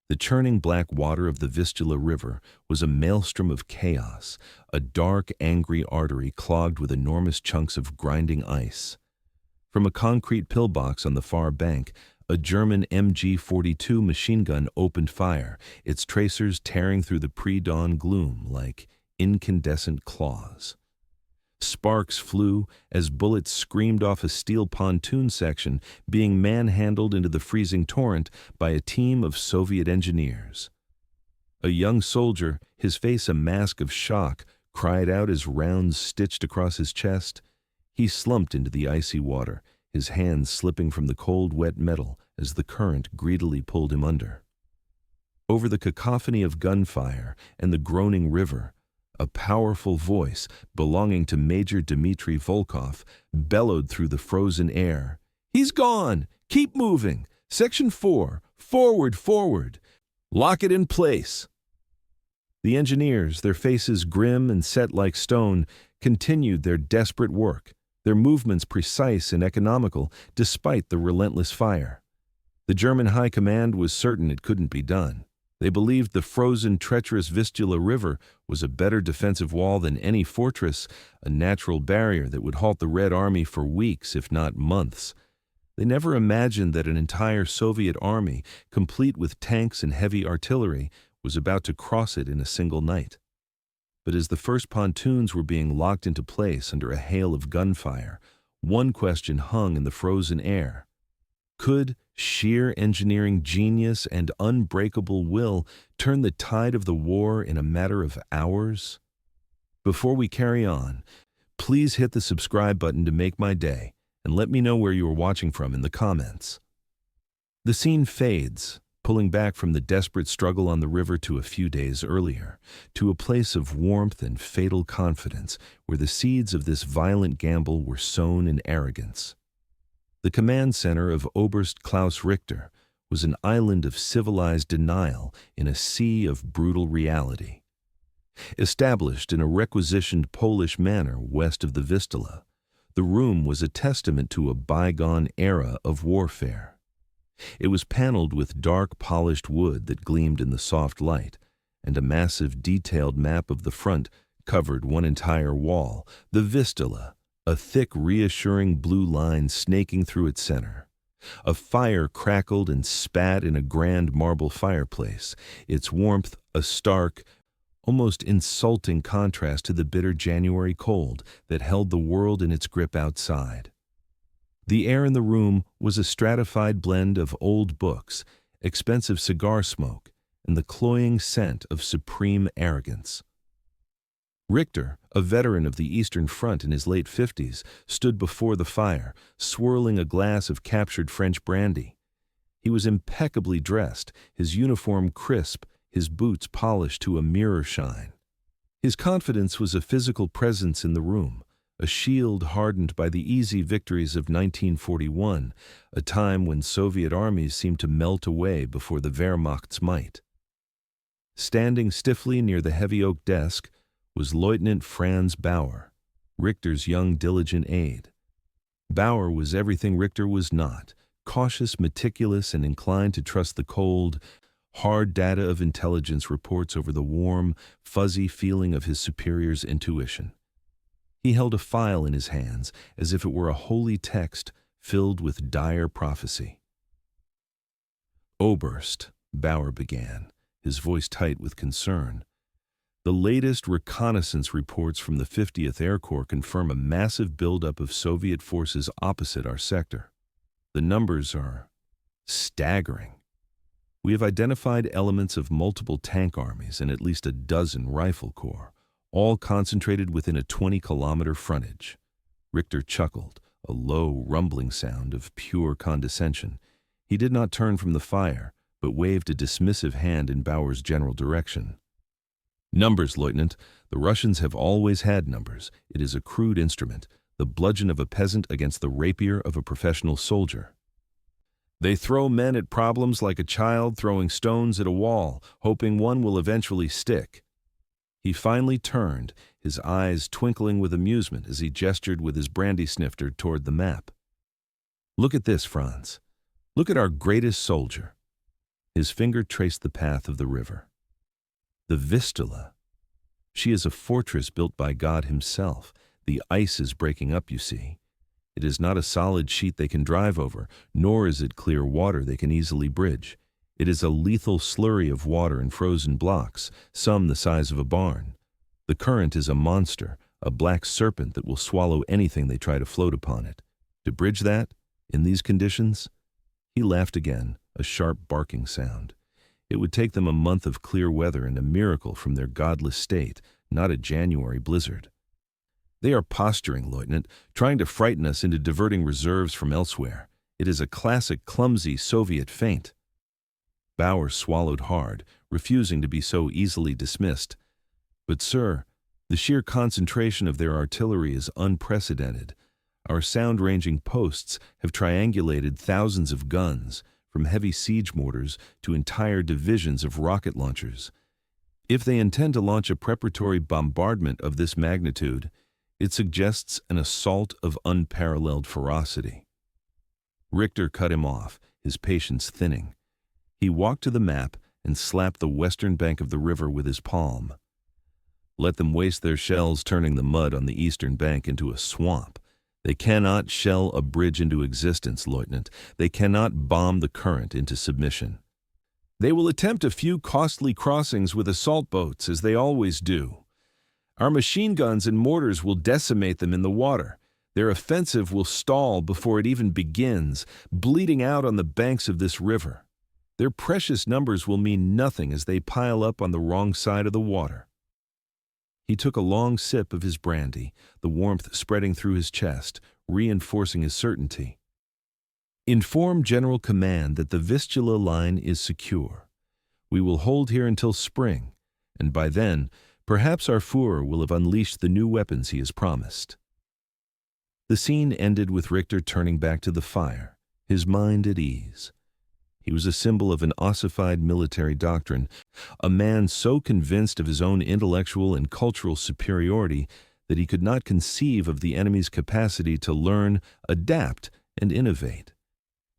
The churning black water of the Vistula River was a maelstrom of chaos, a dark, angry artery clogged with enormous chunks of grinding ice. From a concrete pillbox on the far bank, a German MG-42 machine gun opened fire, its tracers tearing through the pre-dawn gloom like incandescent claws. Sparks flew as bullets screamed off a steel pontoon section being manhandled into the freezing torrent by a team of Soviet engineers. A young soldier, his face a mask of shock, cried out as rounds stitched across his chest. He slumped into the icy water, his hands slipping from the cold, wet metal as the current greedily pulled him under. Over the cacophony of gunfire and the groaning river, a powerful voice belonging to Major Dmitry Volkov bellowed through the frozen air. "He's gone! Keep moving! Section 4! Forward, forward! Lock it in place!" The engineers, their faces grim and set like stone, continued their desperate work, their movements precise and economical despite the relentless fire. The German high command was certain it couldn't be done. They believed the frozen, treacherous Vistula River was a better defensive wall than any fortress, a natural barrier that would halt the Red Army for weeks, if not months. They never imagined that an entire Soviet army, complete with tanks and heavy artillery, was about to cross it in a single night. But as the first pontoons were being locked into place under a hail of gunfire, one question hung in the frozen air. Could sheer engineering genius and unbreakable will turn the tide of the war in a matter of hours? Before we carry on, please hit the subscribe button to make my day, and let me know where you are watching from in the comments. The scene fades, pulling back from the desperate struggle on the river to a few days earlier, to a place of warmth and fatal confidence where the seeds of this violent gamble were sown in arrogance. The command center of Oberst Klaus Richter was an island of civilized denial in a sea of brutal reality. Established in a requisitioned Polish manor west of the Vistula, the room was a testament to a bygone era of warfare. It was paneled with dark polished wood that gleamed in the soft light, and a massive detailed map of the front covered one entire wall, the Vistula, a thick, reassuring blue line snaking through its center. A fire crackled and spat in a grand marble fireplace, its warmth a stark, almost insulting contrast to the bitter January cold that held the world in its grip outside. The air in the room was a stratified blend of old books, expensive cigar smoke, and the cloying scent of supreme arrogance. Richter, a veteran of the Eastern Front in his late 50s, stood before the fire, swirling a glass of captured French brandy. He was impeccably dressed, his uniform crisp, his boots polished to a mirror shine. His confidence was a physical presence in the room, a shield hardened by the easy victories of 1941, a time when Soviet armies seemed to melt away before the Wehrmacht's might. Standing stiffly near the heavy oak desk was Lieutenant Franz Bauer, Richter's young, diligent aide. Bauer was everything Richter was not, cautious, meticulous, and inclined to trust the cold, hard data of intelligence reports over the warm, fuzzy feeling of his superior's intuition. He held a file in his hands as if it were a holy text filled with dire prophecy. "Oberst," Bauer began, his voice tight with concern. "The latest reconnaissance reports from the 50th Air Corps confirm a massive buildup of Soviet forces opposite our sector. The numbers are staggering. We have identified elements of multiple tank armies and at least a dozen rifle corps, all concentrated within a 20-kilometer frontage." Richter chuckled, a low, rumbling sound of pure condescension. He did not turn from the fire, but waved a dismissive hand in Bauer's general direction. "Numbers, Lieutenant. The Russians have always had numbers. It is a crude instrument, the bludgeon of a peasant against the rapier of a professional soldier. They throw men at problems like a child throwing stones at a wall, hoping one will eventually stick." He finally turned, his eyes twinkling with amusement as he gestured with his brandy snifter toward the map. "Look at this, Franz. Look at our greatest soldier." His finger traced the path of the river. The Vistula. She is a fortress built by God himself. The ice is breaking up, you see. It is not a solid sheet they can drive over, nor is it clear water they can easily bridge. It is a lethal slurry of water and frozen blocks, some the size of a barn. The current is a monster, a black serpent that will swallow anything they try to float upon it. To bridge that, in these conditions? He laughed again, a sharp barking sound. It would take them a month of clear weather and a miracle from their godless state, not a January blizzard. They are posturing, Lieutenant, trying to frighten us into diverting reserves from elsewhere. It is a classic clumsy Soviet feint. Bauer swallowed hard, refusing to be so easily dismissed. But, sir, the sheer concentration of their artillery is unprecedented. Our sound-ranging posts have triangulated thousands of guns, from heavy siege mortars to entire divisions of rocket launchers. If they intend to launch a preparatory bombardment of this magnitude, it suggests an assault of unparalleled ferocity. Richter cut him off, his patience thinning. He walked to the map and slapped the western bank of the river with his palm. Let them waste their shells turning the mud on the eastern bank into a swamp. They cannot shell a bridge into existence, Lieutenant. They cannot bomb the current into submission. They will attempt a few costly crossings with assault boats, as they always do. Our machine guns and mortars will decimate them in the water. Their offensive will stall before it even begins, bleeding out on the banks of this river. Their precious numbers will mean nothing as they pile up on the wrong side of the water. He took a long sip of his brandy, the warmth spreading through his chest, reinforcing his certainty. Inform General Command that the Vistula line is secure. We will hold here until spring, and by then, perhaps our Führer will have unleashed the new weapons he has promised. The scene ended with Richter turning back to the fire, his mind at ease. He was a symbol of an ossified military doctrine, a man so convinced of his own intellectual and cultural superiority that he could not conceive of the enemy's capacity to learn, adapt, and innovate.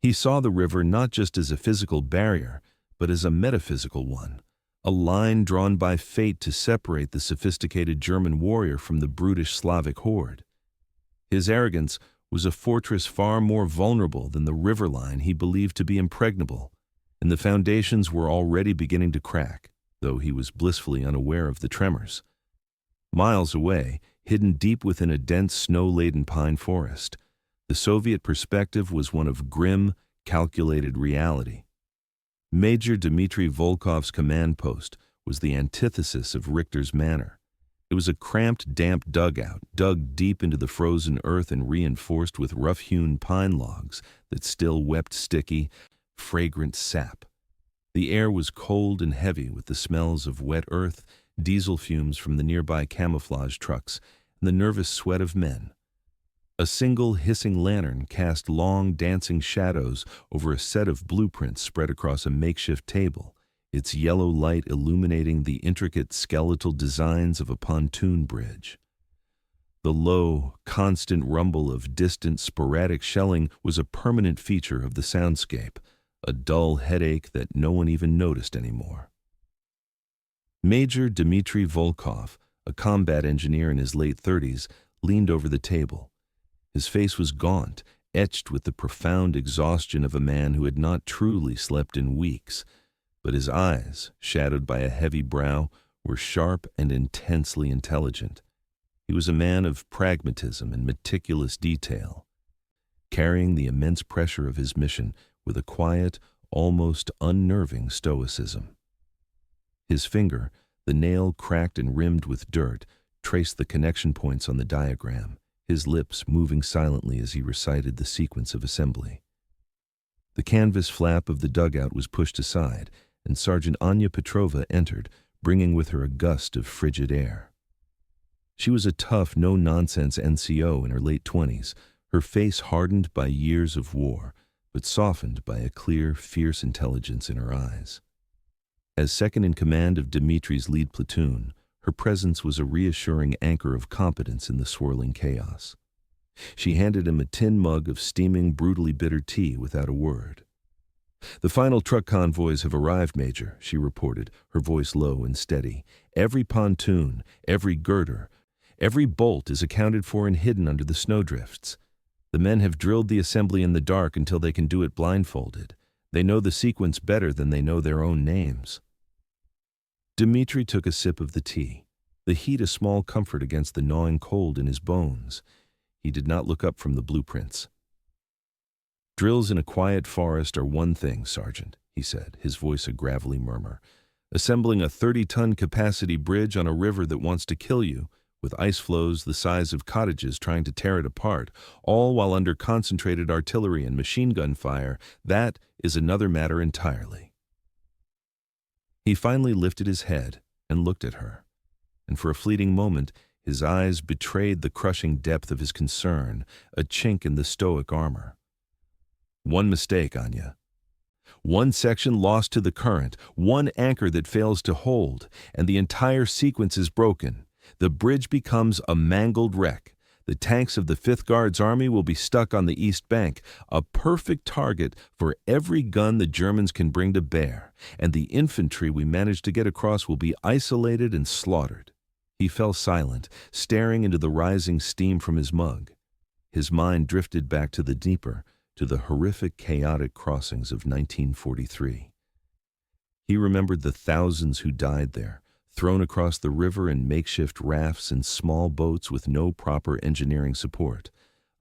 He saw the river not just as a physical barrier, but as a metaphysical one, a line drawn by fate to separate the sophisticated German warrior from the brutish Slavic horde. His arrogance was a fortress far more vulnerable than the river line he believed to be impregnable, and the foundations were already beginning to crack, though he was blissfully unaware of the tremors. Miles away, hidden deep within a dense snow-laden pine forest, the Soviet perspective was one of grim, calculated reality. Major Dmitry Volkov's command post was the antithesis of Richter's manner. It was a cramped, damp dugout, dug deep into the frozen earth and reinforced with rough-hewn pine logs that still wept sticky, fragrant sap. The air was cold and heavy with the smells of wet earth, diesel fumes from the nearby camouflage trucks, and the nervous sweat of men. A single hissing lantern cast long, dancing shadows over a set of blueprints spread across a makeshift table, its yellow light illuminating the intricate skeletal designs of a pontoon bridge. The low, constant rumble of distant, sporadic shelling was a permanent feature of the soundscape, a dull headache that no one even noticed anymore. Major Dmitry Volkov, a combat engineer in his late 30s, leaned over the table. His face was gaunt, etched with the profound exhaustion of a man who had not truly slept in weeks, but his eyes, shadowed by a heavy brow, were sharp and intensely intelligent. He was a man of pragmatism and meticulous detail, carrying the immense pressure of his mission with a quiet, almost unnerving stoicism. His finger, the nail cracked and rimmed with dirt, traced the connection points on the diagram, his lips moving silently as he recited the sequence of assembly. The canvas flap of the dugout was pushed aside, and Sergeant Anya Petrova entered, bringing with her a gust of frigid air. She was a tough, no-nonsense NCO in her late 20s, her face hardened by years of war, but softened by a clear, fierce intelligence in her eyes. As second-in-command of Dmitry's lead platoon, her presence was a reassuring anchor of competence in the swirling chaos. She handed him a tin mug of steaming, brutally bitter tea without a word. The final truck convoys have arrived, Major, she reported, her voice low and steady. Every pontoon, every girder, every bolt is accounted for and hidden under the snowdrifts. The men have drilled the assembly in the dark until they can do it blindfolded. They know the sequence better than they know their own names. Dmitri took a sip of the tea, the heat a small comfort against the gnawing cold in his bones. He did not look up from the blueprints. Drills in a quiet forest are one thing, Sergeant, he said, his voice a gravelly murmur. Assembling a 30-ton capacity bridge on a river that wants to kill you, with ice floes the size of cottages trying to tear it apart, all while under concentrated artillery and machine gun fire, that is another matter entirely. He finally lifted his head and looked at her, and for a fleeting moment his eyes betrayed the crushing depth of his concern, a chink in the stoic armor. One mistake, Anya. One section lost to the current, one anchor that fails to hold, and the entire sequence is broken. The bridge becomes a mangled wreck. The tanks of the 5th Guards Army will be stuck on the east bank, a perfect target for every gun the Germans can bring to bear, and the infantry we manage to get across will be isolated and slaughtered. He fell silent, staring into the rising steam from his mug. His mind drifted back to the Dnieper, to the horrific, chaotic crossings of 1943. He remembered the thousands who died there, thrown across the river in makeshift rafts and small boats with no proper engineering support,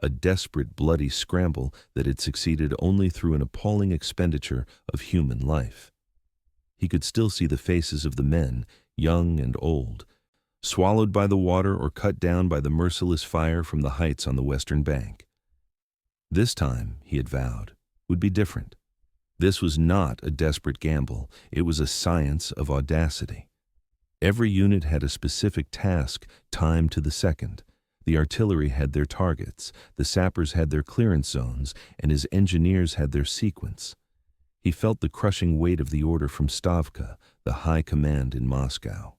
a desperate, bloody scramble that had succeeded only through an appalling expenditure of human life. He could still see the faces of the men, young and old, swallowed by the water or cut down by the merciless fire from the heights on the western bank. This time, he had vowed, would be different. This was not a desperate gamble. It was a science of audacity. Every unit had a specific task, timed to the second. The artillery had their targets, the sappers had their clearance zones, and his engineers had their sequence. He felt the crushing weight of the order from Stavka, the high command in Moscow.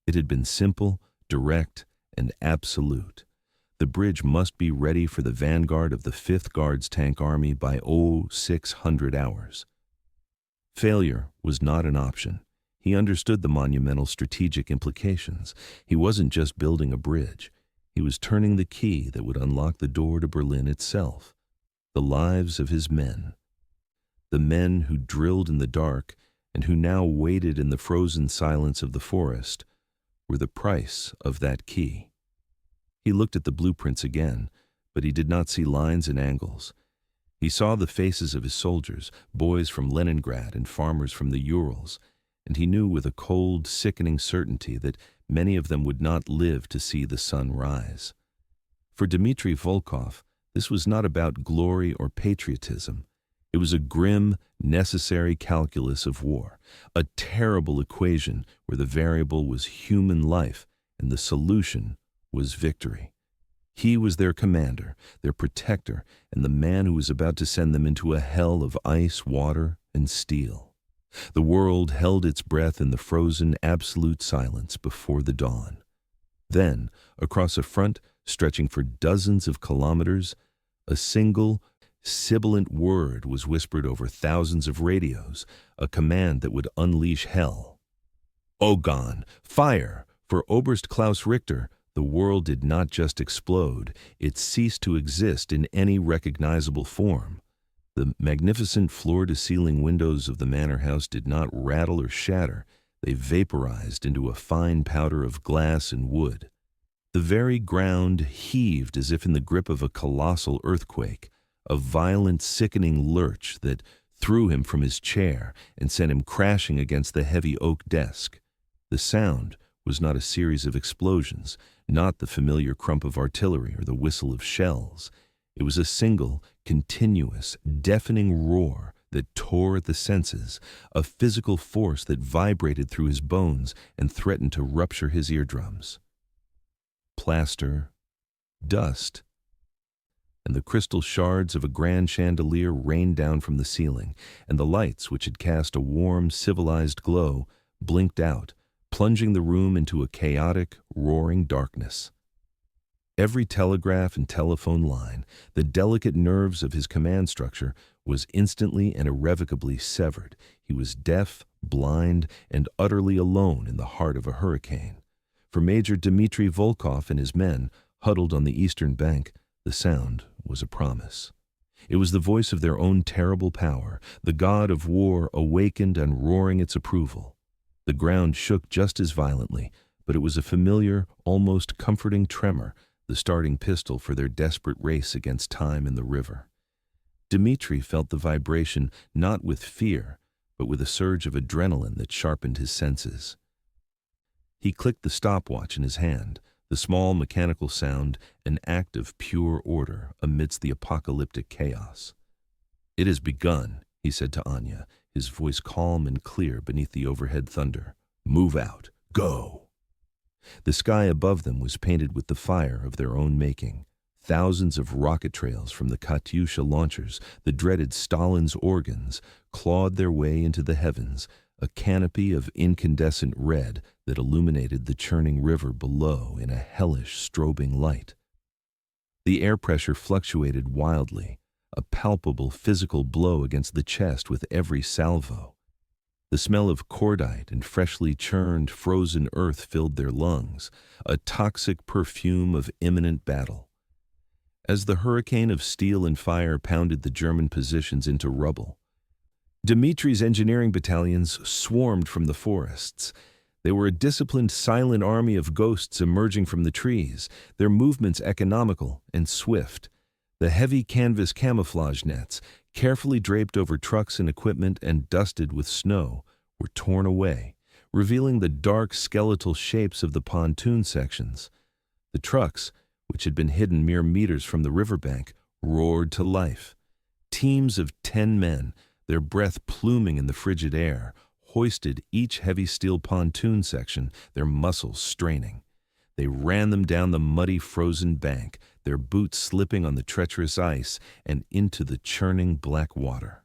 It had been simple, direct, and absolute. The bridge must be ready for the vanguard of the 5th Guards Tank Army by 0600 hours. Failure was not an option. He understood the monumental strategic implications. He wasn't just building a bridge. He was turning the key that would unlock the door to Berlin itself. The lives of his men. The men who drilled in the dark and who now waited in the frozen silence of the forest were the price of that key. He looked at the blueprints again, but he did not see lines and angles. He saw the faces of his soldiers, boys from Leningrad and farmers from the Urals, and he knew with a cold, sickening certainty that many of them would not live to see the sun rise. For Dmitri Volkov, this was not about glory or patriotism. It was a grim, necessary calculus of war, a terrible equation where the variable was human life and the solution was victory. He was their commander, their protector, and the man who was about to send them into a hell of ice, water, and steel. The world held its breath in the frozen, absolute silence before the dawn. Then, across a front stretching for dozens of kilometers, a single, sibilant word was whispered over thousands of radios, a command that would unleash hell. Ogon, fire! For Oberst Klaus Richter, the world did not just explode, it ceased to exist in any recognizable form. The magnificent floor-to-ceiling windows of the manor house did not rattle or shatter, they vaporized into a fine powder of glass and wood. The very ground heaved as if in the grip of a colossal earthquake, a violent, sickening lurch that threw him from his chair and sent him crashing against the heavy oak desk. The sound was not a series of explosions, not the familiar crump of artillery or the whistle of shells. It was a single, continuous, deafening roar that tore at the senses, a physical force that vibrated through his bones and threatened to rupture his eardrums. Plaster, dust, and the crystal shards of a grand chandelier rained down from the ceiling, and the lights, which had cast a warm, civilized glow, blinked out, plunging the room into a chaotic, roaring darkness. Every telegraph and telephone line, the delicate nerves of his command structure, was instantly and irrevocably severed. He was deaf, blind, and utterly alone in the heart of a hurricane. For Major Dmitry Volkov and his men, huddled on the eastern bank, the sound was a promise. It was the voice of their own terrible power, the god of war awakened and roaring its approval. The ground shook just as violently, but it was a familiar, almost comforting tremor, the starting pistol for their desperate race against time in the river. Dmitri felt the vibration not with fear, but with a surge of adrenaline that sharpened his senses. He clicked the stopwatch in his hand, the small mechanical sound an act of pure order amidst the apocalyptic chaos. "It has begun," he said to Anya, his voice calm and clear beneath the overhead thunder. "Move out. Go." The sky above them was painted with the fire of their own making. Thousands of rocket trails from the Katyusha launchers, the dreaded Stalin's organs, clawed their way into the heavens, a canopy of incandescent red that illuminated the churning river below in a hellish, strobing light. The air pressure fluctuated wildly, a palpable physical blow against the chest with every salvo. The smell of cordite and freshly churned, frozen earth filled their lungs, a toxic perfume of imminent battle. As the hurricane of steel and fire pounded the German positions into rubble, Dmitri's engineering battalions swarmed from the forests. They were a disciplined, silent army of ghosts emerging from the trees, their movements economical and swift. The heavy canvas camouflage nets, carefully draped over trucks and equipment and dusted with snow, were torn away, revealing the dark skeletal shapes of the pontoon sections. The trucks, which had been hidden mere meters from the riverbank, roared to life. Teams of 10 men, their breath pluming in the frigid air, hoisted each heavy steel pontoon section, their muscles straining. They ran them down the muddy, frozen bank, their boots slipping on the treacherous ice and into the churning black water.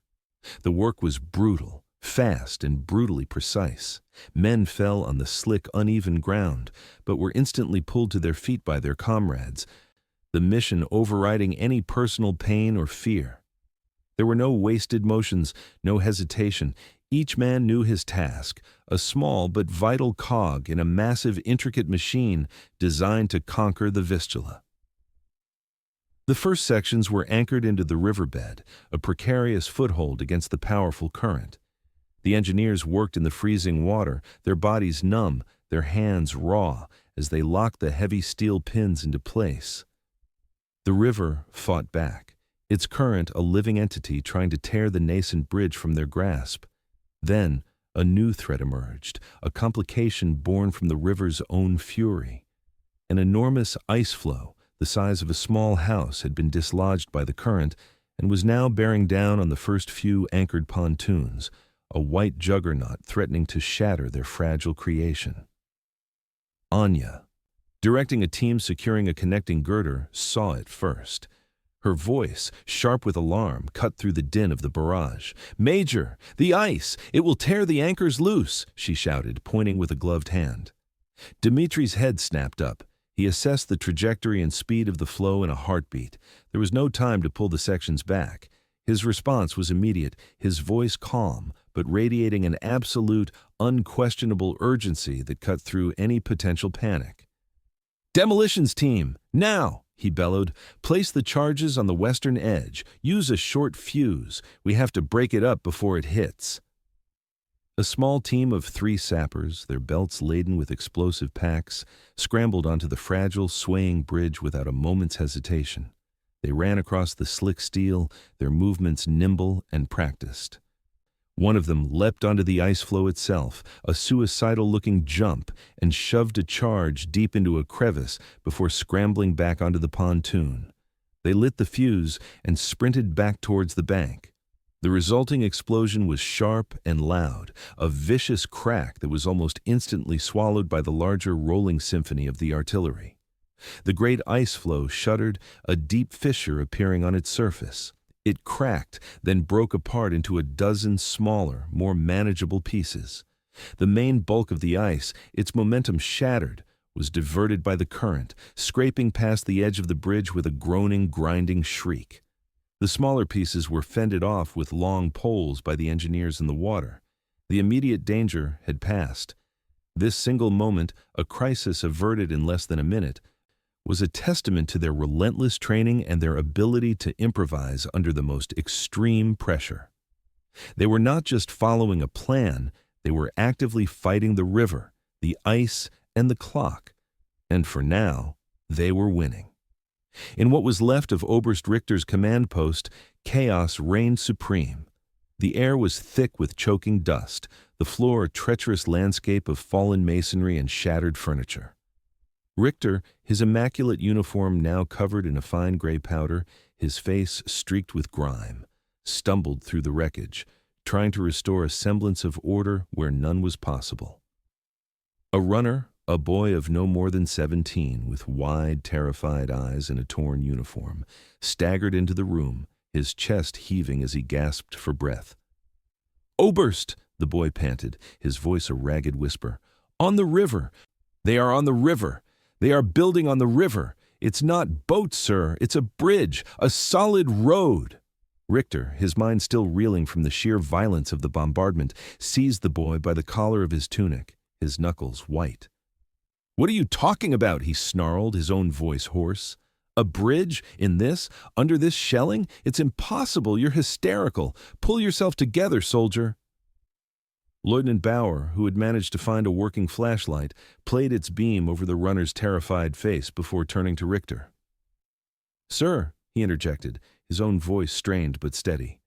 The work was brutal, fast, and brutally precise. Men fell on the slick, uneven ground, but were instantly pulled to their feet by their comrades, the mission overriding any personal pain or fear. There were no wasted motions, no hesitation. Each man knew his task, a small but vital cog in a massive, intricate machine designed to conquer the Vistula. The first sections were anchored into the riverbed, a precarious foothold against the powerful current. The engineers worked in the freezing water, their bodies numb, their hands raw, as they locked the heavy steel pins into place. The river fought back, its current a living entity trying to tear the nascent bridge from their grasp. Then, a new threat emerged, a complication born from the river's own fury. An enormous ice floe, the size of a small house, had been dislodged by the current and was now bearing down on the first few anchored pontoons, a white juggernaut threatening to shatter their fragile creation. Anya, directing a team securing a connecting girder, saw it first. Her voice, sharp with alarm, cut through the din of the barrage. "Major, the ice! It will tear the anchors loose!" she shouted, pointing with a gloved hand. Dmitri's head snapped up. He assessed the trajectory and speed of the flow in a heartbeat. There was no time to pull the sections back. His response was immediate, his voice calm, but radiating an absolute, unquestionable urgency that cut through any potential panic. "Demolitions team, now!" he bellowed. "Place the charges on the western edge. Use a short fuse. We have to break it up before it hits." A small team of 3 sappers, their belts laden with explosive packs, scrambled onto the fragile, swaying bridge without a moment's hesitation. They ran across the slick steel, their movements nimble and practiced. One of them leapt onto the ice floe itself, a suicidal-looking jump, and shoved a charge deep into a crevice before scrambling back onto the pontoon. They lit the fuse and sprinted back towards the bank. The resulting explosion was sharp and loud, a vicious crack that was almost instantly swallowed by the larger rolling symphony of the artillery. The great ice floe shuddered, a deep fissure appearing on its surface. It cracked, then broke apart into a dozen smaller, more manageable pieces. The main bulk of the ice, its momentum shattered, was diverted by the current, scraping past the edge of the bridge with a groaning, grinding shriek. The smaller pieces were fended off with long poles by the engineers in the water. The immediate danger had passed. This single moment, a crisis averted in less than a minute, was a testament to their relentless training and their ability to improvise under the most extreme pressure. They were not just following a plan, they were actively fighting the river, the ice, and the clock. And for now, they were winning. In what was left of Oberst Richter's command post, chaos reigned supreme. The air was thick with choking dust, the floor a treacherous landscape of fallen masonry and shattered furniture. Richter, his immaculate uniform now covered in a fine gray powder, his face streaked with grime, stumbled through the wreckage, trying to restore a semblance of order where none was possible. A runner, a boy of no more than 17, with wide, terrified eyes and a torn uniform, staggered into the room, his chest heaving as he gasped for breath. "Oberst!" the boy panted, his voice a ragged whisper. "On the river! They are on the river! They are building on the river! It's not boats, sir! It's a bridge! A solid road!" Richter, his mind still reeling from the sheer violence of the bombardment, seized the boy by the collar of his tunic, his knuckles white. "What are you talking about?" he snarled, his own voice hoarse. "A bridge? In this? Under this shelling? It's impossible! You're hysterical! Pull yourself together, soldier!" Lieutenant Bauer, who had managed to find a working flashlight, played its beam over the runner's terrified face before turning to Richter. "Sir," he interjected, his own voice strained but steady.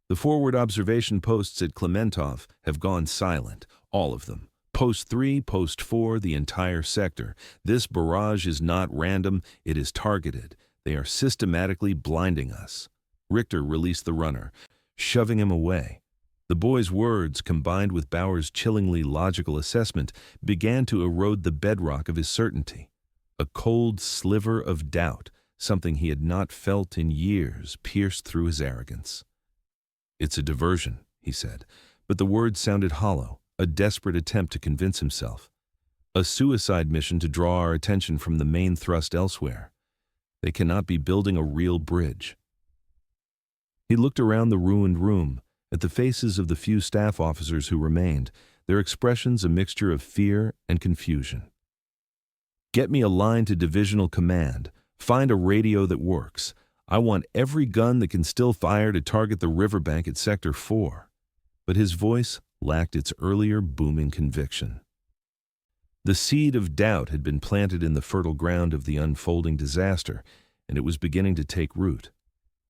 "The forward observation posts at Klementov have gone silent, all of them. Post 3, Post 4, the entire sector. This barrage is not random, it is targeted. They are systematically blinding us." Richter released the runner, shoving him away. The boy's words, combined with Bauer's chillingly logical assessment, began to erode the bedrock of his certainty. A cold sliver of doubt, something he had not felt in years, pierced through his arrogance. "It's a diversion," he said, but the words sounded hollow, a desperate attempt to convince himself. "A suicide mission to draw our attention from the main thrust elsewhere. They cannot be building a real bridge." He looked around the ruined room, at the faces of the few staff officers who remained, their expressions a mixture of fear and confusion. "Get me a line to divisional command. Find a radio that works. I want every gun that can still fire to target the riverbank at Sector 4. But his voice lacked its earlier booming conviction. The seed of doubt had been planted in the fertile ground of the unfolding disaster, and it was beginning to take root.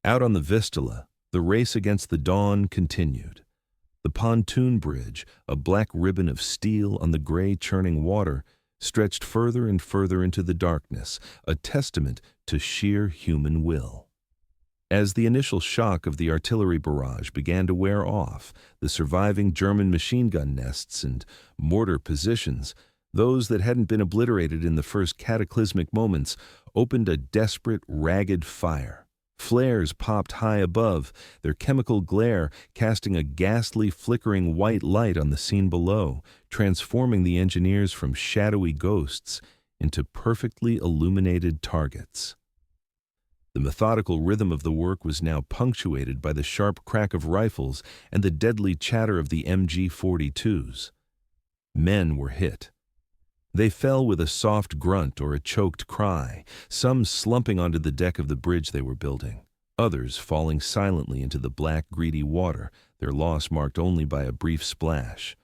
Out on the Vistula, the race against the dawn continued. The pontoon bridge, a black ribbon of steel on the gray churning water, stretched further and further into the darkness, a testament to sheer human will. As the initial shock of the artillery barrage began to wear off, the surviving German machine gun nests and mortar positions, those that hadn't been obliterated in the first cataclysmic moments, opened a desperate, ragged fire. Flares popped high above, their chemical glare casting a ghastly, flickering white light on the scene below, transforming the engineers from shadowy ghosts into perfectly illuminated targets. The methodical rhythm of the work was now punctuated by the sharp crack of rifles and the deadly chatter of the MG-42s. Men were hit. They fell with a soft grunt or a choked cry, some slumping onto the deck of the bridge they were building, others falling silently into the black, greedy water, their loss marked only by a brief splash.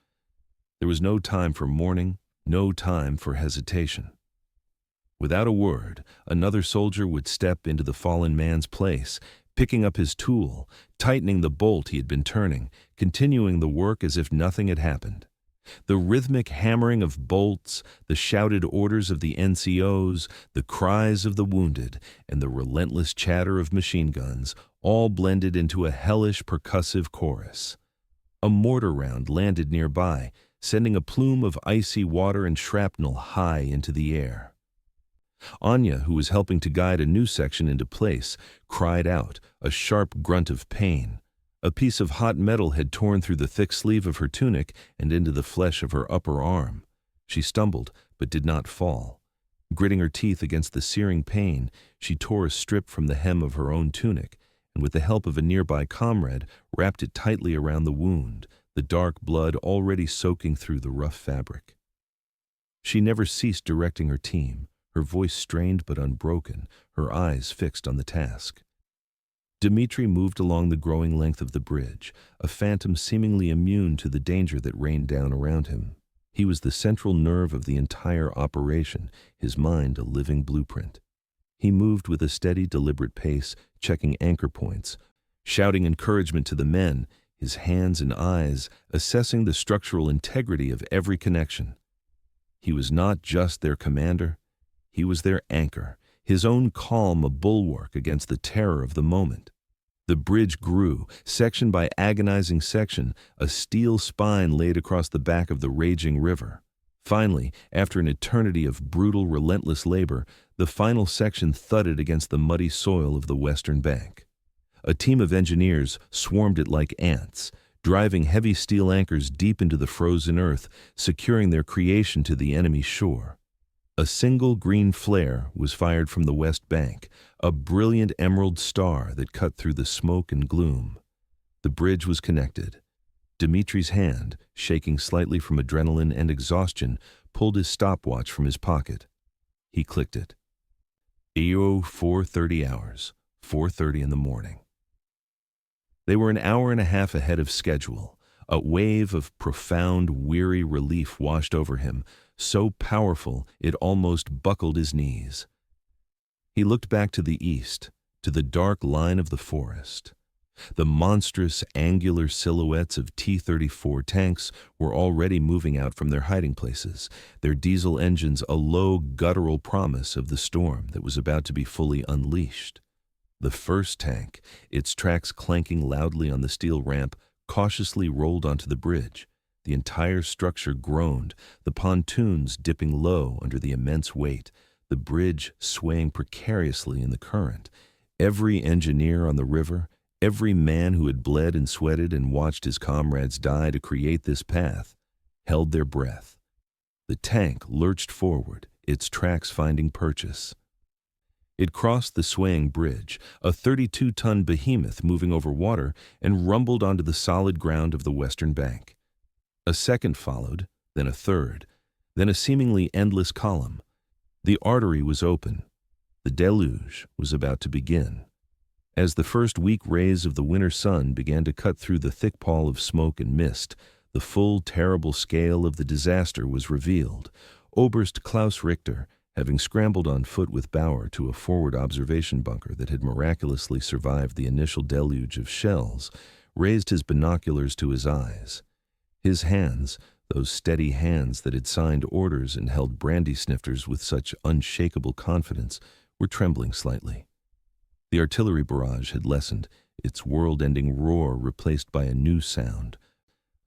There was no time for mourning, no time for hesitation. Without a word, another soldier would step into the fallen man's place, picking up his tool, tightening the bolt he had been turning, continuing the work as if nothing had happened. The rhythmic hammering of bolts, the shouted orders of the NCOs, the cries of the wounded, and the relentless chatter of machine guns all blended into a hellish percussive chorus. A mortar round landed nearby, sending a plume of icy water and shrapnel high into the air. Anya, who was helping to guide a new section into place, cried out, a sharp grunt of pain. A piece of hot metal had torn through the thick sleeve of her tunic and into the flesh of her upper arm. She stumbled, but did not fall. Gritting her teeth against the searing pain, she tore a strip from the hem of her own tunic, and with the help of a nearby comrade, wrapped it tightly around the wound, the dark blood already soaking through the rough fabric. She never ceased directing her team, her voice strained but unbroken, her eyes fixed on the task. Dmitri moved along the growing length of the bridge, a phantom seemingly immune to the danger that rained down around him. He was the central nerve of the entire operation, his mind a living blueprint. He moved with a steady, deliberate pace, checking anchor points, shouting encouragement to the men, his hands and eyes assessing the structural integrity of every connection. He was not just their commander, he was their anchor, his own calm a bulwark against the terror of the moment. The bridge grew, section by agonizing section, a steel spine laid across the back of the raging river. Finally, after an eternity of brutal, relentless labor, the final section thudded against the muddy soil of the western bank. A team of engineers swarmed it like ants, driving heavy steel anchors deep into the frozen earth, securing their creation to the enemy shore. A single green flare was fired from the west bank, a brilliant emerald star that cut through the smoke and gloom. The bridge was connected. Dmitri's hand, shaking slightly from adrenaline and exhaustion, pulled his stopwatch from his pocket. He clicked it. EO 4:30 hours, 4:30 in the morning. They were an hour and a half ahead of schedule. A wave of profound, weary relief washed over him, so powerful it almost buckled his knees. He looked back to the east, to the dark line of the forest. The monstrous, angular silhouettes of T-34 tanks were already moving out from their hiding places, their diesel engines a low, guttural promise of the storm that was about to be fully unleashed. The first tank, its tracks clanking loudly on the steel ramp, cautiously rolled onto the bridge. The entire structure groaned, the pontoons dipping low under the immense weight, the bridge swaying precariously in the current. Every engineer on the river, every man who had bled and sweated and watched his comrades die to create this path, held their breath. The tank lurched forward, its tracks finding purchase. It crossed the swaying bridge, a 32-ton behemoth moving over water, and rumbled onto the solid ground of the western bank. A second followed, then a third, then a seemingly endless column. The artery was open. The deluge was about to begin. As the first weak rays of the winter sun began to cut through the thick pall of smoke and mist, the full, terrible scale of the disaster was revealed. Oberst Klaus Richter, having scrambled on foot with Bauer to a forward observation bunker that had miraculously survived the initial deluge of shells, raised his binoculars to his eyes. His hands, those steady hands that had signed orders and held brandy snifters with such unshakable confidence, were trembling slightly. The artillery barrage had lessened, its world-ending roar replaced by a new sound.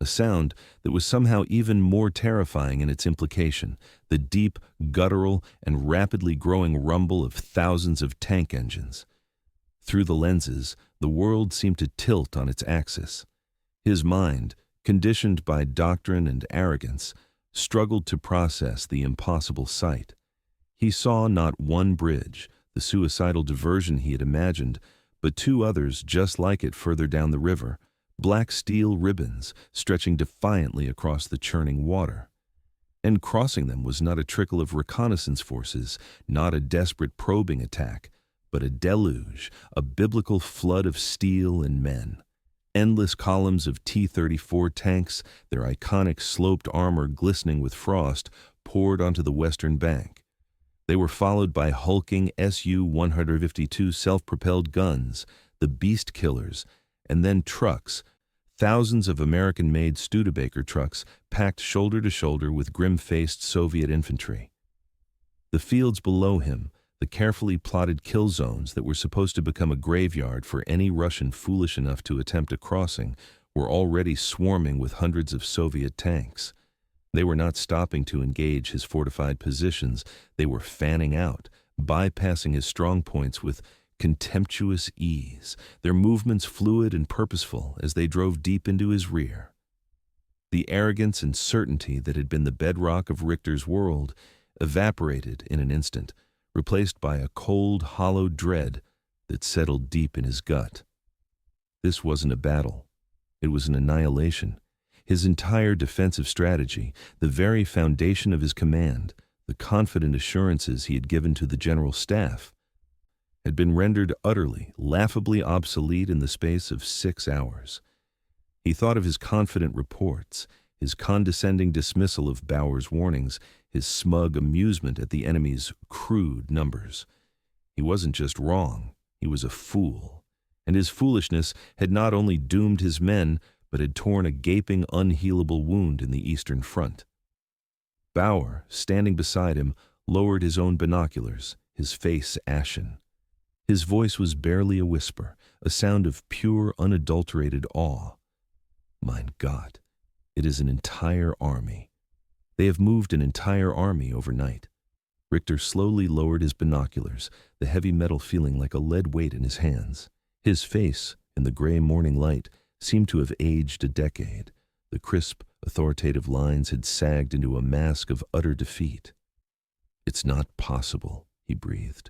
A sound that was somehow even more terrifying in its implication, the deep, guttural, and rapidly growing rumble of thousands of tank engines. Through the lenses, the world seemed to tilt on its axis. His mind, conditioned by doctrine and arrogance, struggled to process the impossible sight. He saw not one bridge, the suicidal diversion he had imagined, but two others just like it further down the river, black steel ribbons stretching defiantly across the churning water. And crossing them was not a trickle of reconnaissance forces, not a desperate probing attack, but a deluge, a biblical flood of steel and men. Endless columns of T-34 tanks, their iconic sloped armor glistening with frost, poured onto the western bank. They were followed by hulking Su-152 self-propelled guns, the beast killers, and then trucks, thousands of American-made Studebaker trucks packed shoulder to shoulder with grim-faced Soviet infantry. The fields below him, the carefully plotted kill zones that were supposed to become a graveyard for any Russian foolish enough to attempt a crossing, were already swarming with hundreds of Soviet tanks. They were not stopping to engage his fortified positions. They were fanning out, bypassing his strong points with contemptuous ease, their movements fluid and purposeful as they drove deep into his rear. The arrogance and certainty that had been the bedrock of Richter's world evaporated in an instant, replaced by a cold, hollow dread that settled deep in his gut. This wasn't a battle. It was an annihilation. His entire defensive strategy, the very foundation of his command, the confident assurances he had given to the general staff, had been rendered utterly, laughably obsolete in the space of 6 hours. He thought of his confident reports, his condescending dismissal of Bauer's warnings, his smug amusement at the enemy's crude numbers. He wasn't just wrong, he was a fool, and his foolishness had not only doomed his men, but had torn a gaping, unhealable wound in the Eastern Front. Bauer, standing beside him, lowered his own binoculars, his face ashen. His voice was barely a whisper, a sound of pure, unadulterated awe. Mein Gott, it is an entire army. They have moved an entire army overnight. Richter slowly lowered his binoculars, the heavy metal feeling like a lead weight in his hands. His face, in the gray morning light, seemed to have aged a decade. The crisp, authoritative lines had sagged into a mask of utter defeat. "It's not possible," he breathed.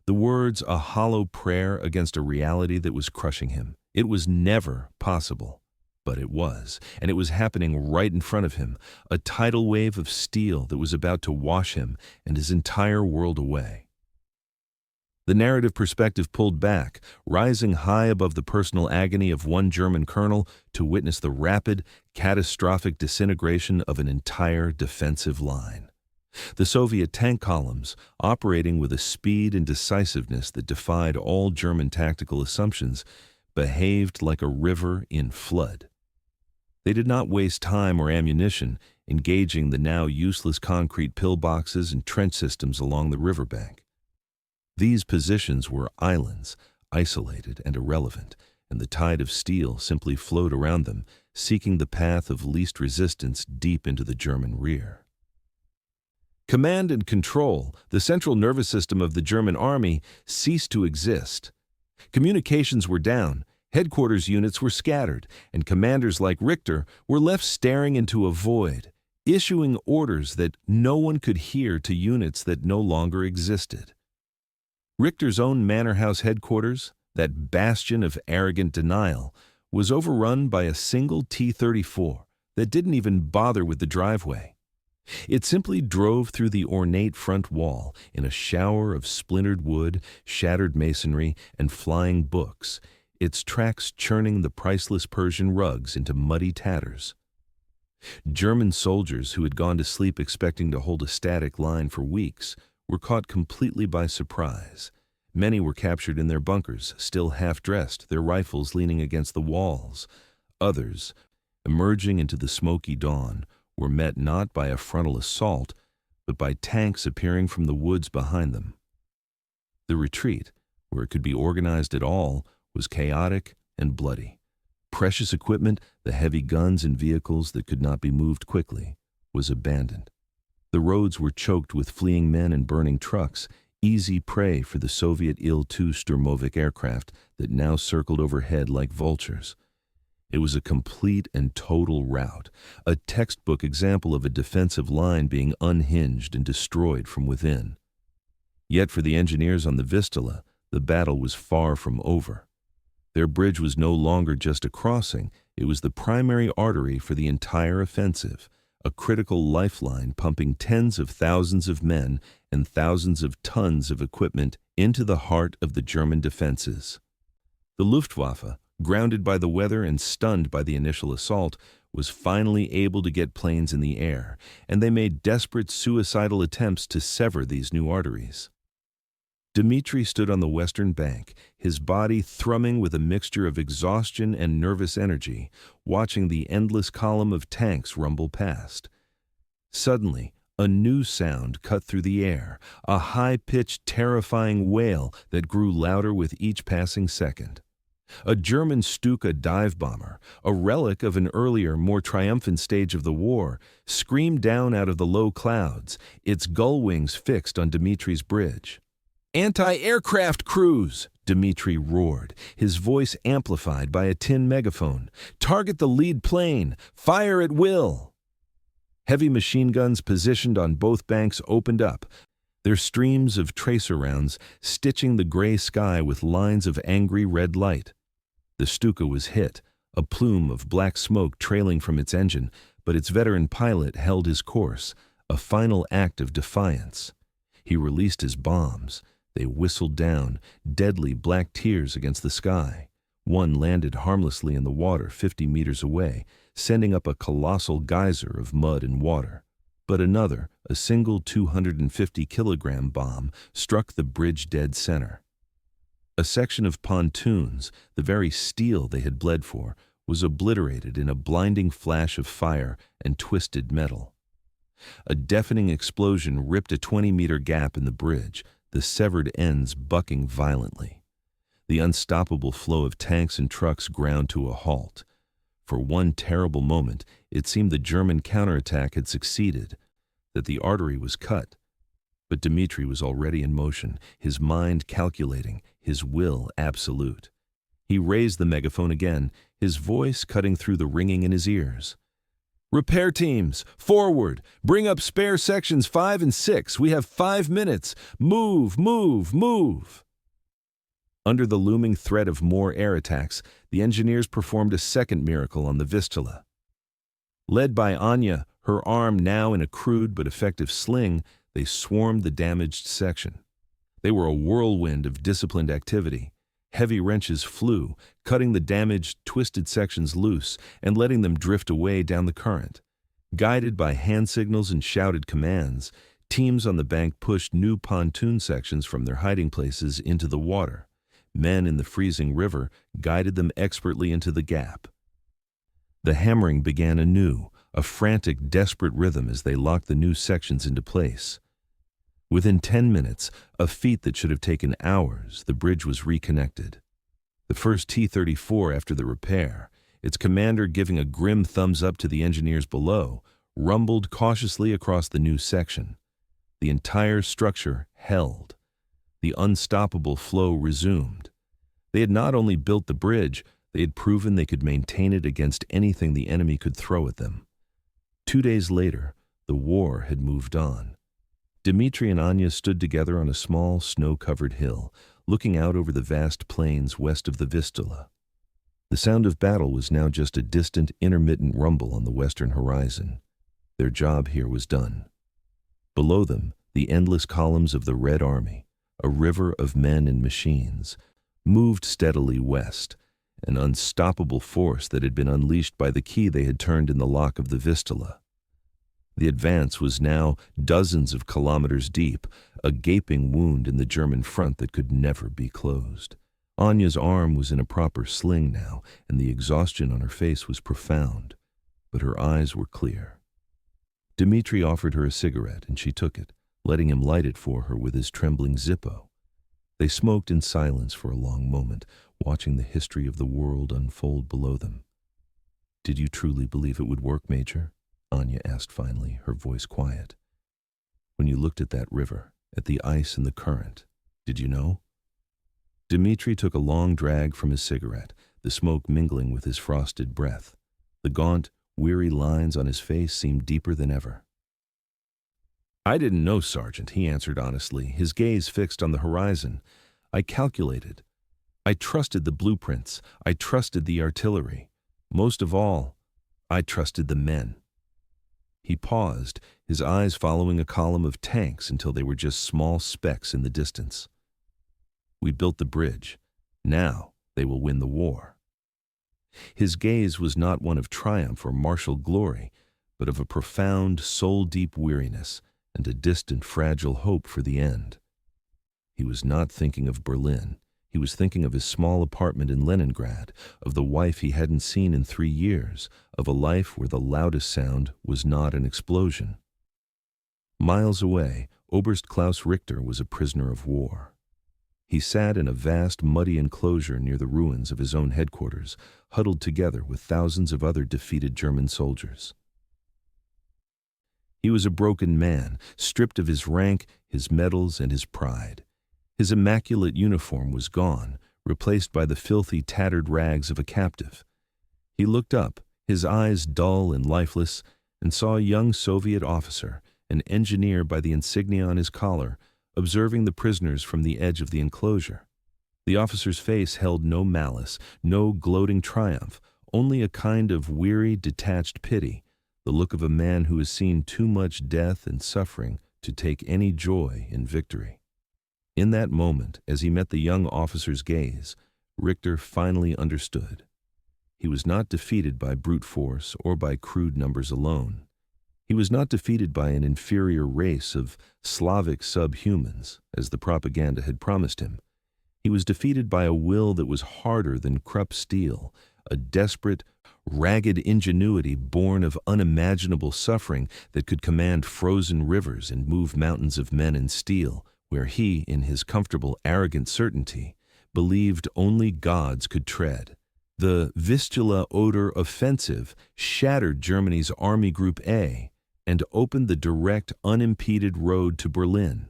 The words a hollow prayer against a reality that was crushing him. It was never possible. But it was, and it was happening right in front of him, a tidal wave of steel that was about to wash him and his entire world away. The narrative perspective pulled back, rising high above the personal agony of one German colonel to witness the rapid, catastrophic disintegration of an entire defensive line. The Soviet tank columns, operating with a speed and decisiveness that defied all German tactical assumptions, behaved like a river in flood. They did not waste time or ammunition engaging the now useless concrete pillboxes and trench systems along the riverbank. These positions were islands, isolated and irrelevant, and the tide of steel simply flowed around them, seeking the path of least resistance deep into the German rear. Command and control, the central nervous system of the German army, ceased to exist. Communications were down, headquarters units were scattered, and commanders like Richter were left staring into a void, issuing orders that no one could hear to units that no longer existed. Richter's own Manor House headquarters, that bastion of arrogant denial, was overrun by a single T-34 that didn't even bother with the driveway. It simply drove through the ornate front wall in a shower of splintered wood, shattered masonry, and flying books, its tracks churning the priceless Persian rugs into muddy tatters. German soldiers who had gone to sleep expecting to hold a static line for weeks were caught completely by surprise. Many were captured in their bunkers, still half-dressed, their rifles leaning against the walls. Others, emerging into the smoky dawn, were met not by a frontal assault, but by tanks appearing from the woods behind them. The retreat, where it could be organized at all, was chaotic and bloody. Precious equipment, the heavy guns and vehicles that could not be moved quickly, was abandoned. The roads were choked with fleeing men and burning trucks, easy prey for the Soviet Il-2 Sturmovik aircraft that now circled overhead like vultures. It was a complete and total rout, a textbook example of a defensive line being unhinged and destroyed from within. Yet for the engineers on the Vistula, the battle was far from over. Their bridge was no longer just a crossing, it was the primary artery for the entire offensive, a critical lifeline pumping tens of thousands of men and thousands of tons of equipment into the heart of the German defenses. The Luftwaffe, grounded by the weather and stunned by the initial assault, was finally able to get planes in the air, and they made desperate suicidal attempts to sever these new arteries. Dmitri stood on the western bank, his body thrumming with a mixture of exhaustion and nervous energy, watching the endless column of tanks rumble past. Suddenly, a new sound cut through the air, a high-pitched, terrifying wail that grew louder with each passing second. A German Stuka dive bomber, a relic of an earlier, more triumphant stage of the war, screamed down out of the low clouds, its gull wings fixed on Dmitri's bridge. "Anti-aircraft crews!" Dmitri roared, his voice amplified by a tin megaphone. "Target the lead plane! Fire at will!" Heavy machine guns positioned on both banks opened up, their streams of tracer rounds stitching the gray sky with lines of angry red light. The Stuka was hit, a plume of black smoke trailing from its engine, but its veteran pilot held his course, a final act of defiance. He released his bombs. They whistled down, deadly black tears against the sky. One landed harmlessly in the water 50 meters away, sending up a colossal geyser of mud and water. But another, a single 250-kilogram bomb, struck the bridge dead center. A section of pontoons, the very steel they had bled for, was obliterated in a blinding flash of fire and twisted metal. A deafening explosion ripped a 20-meter gap in the bridge, the severed ends bucking violently. The unstoppable flow of tanks and trucks ground to a halt. For one terrible moment, it seemed the German counterattack had succeeded, that the artery was cut. But Dmitri was already in motion, his mind calculating, his will absolute. He raised the megaphone again, his voice cutting through the ringing in his ears. "Repair teams, forward! Bring up spare sections 5 and 6. We have 5 minutes. Move, move, move!" Under the looming threat of more air attacks, the engineers performed a second miracle on the Vistula. Led by Anya, her arm now in a crude but effective sling, they swarmed the damaged section. They were a whirlwind of disciplined activity. Heavy wrenches flew, cutting the damaged, twisted sections loose and letting them drift away down the current. Guided by hand signals and shouted commands, teams on the bank pushed new pontoon sections from their hiding places into the water. Men in the freezing river guided them expertly into the gap. The hammering began anew, a frantic, desperate rhythm as they locked the new sections into place. Within 10 minutes, a feat that should have taken hours, the bridge was reconnected. The first T-34 after the repair, its commander giving a grim thumbs up to the engineers below, rumbled cautiously across the new section. The entire structure held. The unstoppable flow resumed. They had not only built the bridge, they had proven they could maintain it against anything the enemy could throw at them. 2 days later, the war had moved on. Dmitri and Anya stood together on a small, snow-covered hill, looking out over the vast plains west of the Vistula. The sound of battle was now just a distant, intermittent rumble on the western horizon. Their job here was done. Below them, the endless columns of the Red Army, a river of men and machines, moved steadily west, an unstoppable force that had been unleashed by the key they had turned in the lock of the Vistula. The advance was now dozens of kilometers deep, a gaping wound in the German front that could never be closed. Anya's arm was in a proper sling now, and the exhaustion on her face was profound, but her eyes were clear. Dmitri offered her a cigarette, and she took it, letting him light it for her with his trembling Zippo. They smoked in silence for a long moment, watching the history of the world unfold below them. "Did you truly believe it would work, Major?" Anya asked finally, her voice quiet. "When you looked at that river, at the ice and the current, did you know?" Dmitri took a long drag from his cigarette, the smoke mingling with his frosted breath. The gaunt, weary lines on his face seemed deeper than ever. "I didn't know, Sergeant," he answered honestly, his gaze fixed on the horizon. "I calculated. I trusted the blueprints. I trusted the artillery. Most of all, I trusted the men." He paused, his eyes following a column of tanks until they were just small specks in the distance. "We built the bridge. Now they will win the war." His gaze was not one of triumph or martial glory, but of a profound, soul-deep weariness and a distant, fragile hope for the end. He was not thinking of Berlin. He was thinking of his small apartment in Leningrad, of the wife he hadn't seen in 3 years, of a life where the loudest sound was not an explosion. Miles away, Oberst Klaus Richter was a prisoner of war. He sat in a vast, muddy enclosure near the ruins of his own headquarters, huddled together with thousands of other defeated German soldiers. He was a broken man, stripped of his rank, his medals, and his pride. His immaculate uniform was gone, replaced by the filthy, tattered rags of a captive. He looked up, his eyes dull and lifeless, and saw a young Soviet officer, an engineer by the insignia on his collar, observing the prisoners from the edge of the enclosure. The officer's face held no malice, no gloating triumph, only a kind of weary, detached pity, the look of a man who has seen too much death and suffering to take any joy in victory. In that moment, as he met the young officer's gaze, Richter finally understood. He was not defeated by brute force or by crude numbers alone. He was not defeated by an inferior race of Slavic subhumans, as the propaganda had promised him. He was defeated by a will that was harder than Krupp steel, a desperate, ragged ingenuity born of unimaginable suffering that could command frozen rivers and move mountains of men in steel, where he, in his comfortable, arrogant certainty, believed only gods could tread. The Vistula-Oder Offensive shattered Germany's Army Group A and opened the direct, unimpeded road to Berlin.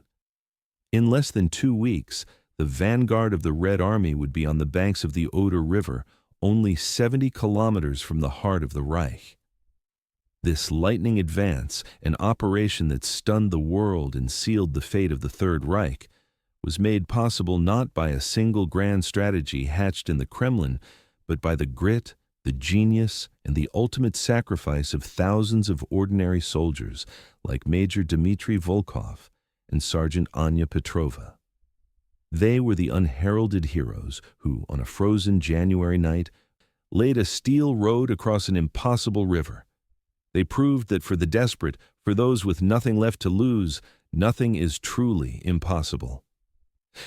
In less than 2 weeks, the vanguard of the Red Army would be on the banks of the Oder River, only 70 kilometers from the heart of the Reich. This lightning advance, an operation that stunned the world and sealed the fate of the Third Reich, was made possible not by a single grand strategy hatched in the Kremlin, but by the grit, the genius, and the ultimate sacrifice of thousands of ordinary soldiers like Major Dmitry Volkov and Sergeant Anya Petrova. They were the unheralded heroes who, on a frozen January night, laid a steel road across an impossible river. They proved that for the desperate, for those with nothing left to lose, nothing is truly impossible.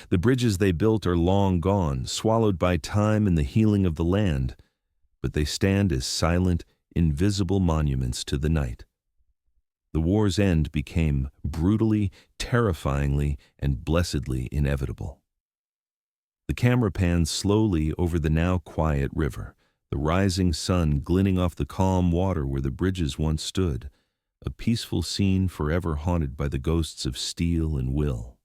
The bridges they built are long gone, swallowed by time and the healing of the land, but they stand as silent, invisible monuments to the night. The war's end became brutally, terrifyingly, and blessedly inevitable. The camera pans slowly over the now quiet river, the rising sun glinting off the calm water where the bridges once stood, a peaceful scene forever haunted by the ghosts of steel and will.